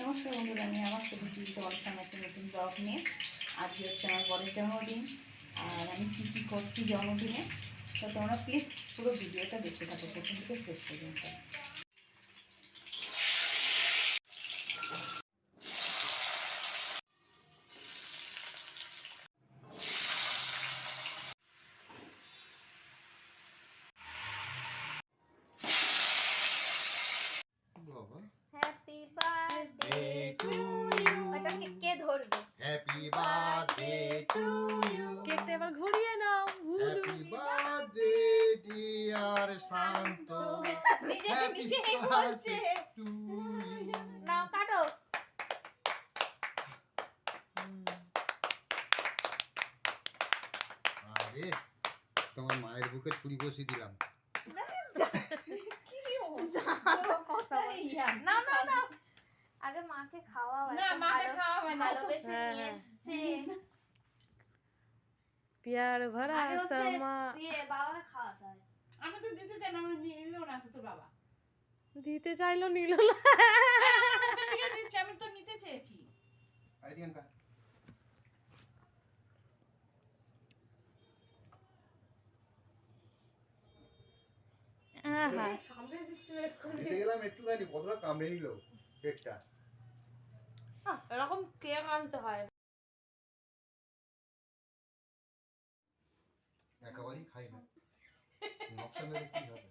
নমস্কার বন্ধুরা, আমি আমার প্রতিদিন তোমাদের সামনে একটা নতুন ব্লগ নিয়ে। আজকে হচ্ছে আমার বরের জন্মদিন, আর আমি কী কী করছি জন্মদিনে, তো তোমরা প্লিজ পুরো ভিডিওটা দেখতে থাকো প্রথম থেকে শেষ পর্যন্ত। Happy birthday to you. এটা কে ধরবে? Happy birthday to you. কেকটা এবার ঘুরিয়ে নাও। Happy birthday dear Shanto. Happy birthday to you. নাও কাটো। আরে তোমার মায়ের বুকে ছুরি বসিয়ে দিলাম। না না না, আগে মাকে খাওয়াও। না, মাকে খাওয়াবে না, ভালোবেসে নিয়ে এসেছে। प्यार भरा আগে হচ্ছে समा বাবাকে খাওয়াতে হয়। আমি তো দিতে চাই না, আমি নিলেও না তো তোর বাবা দিতে চাইলো নিল না। নিয়ে দিচ্ছে, আমি তো নিতে চেয়েছি। আইডিয়াঙ্কা আহা খেতে গেলাম একটুখানি, কতটা কামড়ে নিল কেকটা। এরকম কেক আনতে হয়। একেবারেই খাই না, নকশা মেরে কি হবে।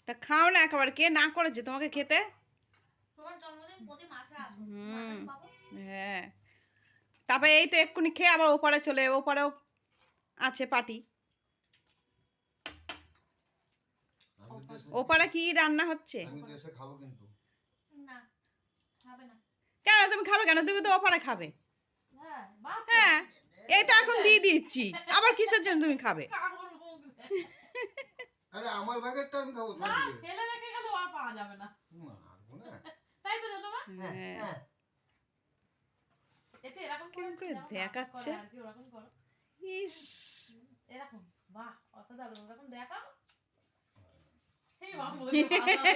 তা খাও না একেবারে, কে না করেছে তোমাকে খেতে? তোমার জন্মদিন প্রতি মাসে আসে। হুম। বাবু হ্যাঁ, তারপরে এই তো এক্ষুনি খেয়ে আবার ওপারে চলে, ওপারেও আছে পার্টি। আমি দেশে ওপারে কি রান্না হচ্ছে? আমি দেশে খাবো কিন্তু। না হবে না। কেন তুমি খাবে কেন? তুমি তো ওপারে খাবে। হ্যাঁ বাহ, হ্যাঁ, এই তো এখন দিয়ে দিচ্ছি, আবার কিসের জন্য তুমি খাবে? আরে আমার ভাগেরটা আমি খাবো না তোমার দিকে। ফেলে রেখে গেলে আর পাওয়া যাবে না। মারবো না। তাই তো ছোট মা? হ্যাঁ, হ্যাঁ এটা এরকম করে কেমন করে যেমন দেখাচ্ছে? করে আর কি, ওরকম করো। ইস, এরকম বাহ, অসাধারণ। ওরকম দেখাও। এই বাবা বলে ভালো হবে।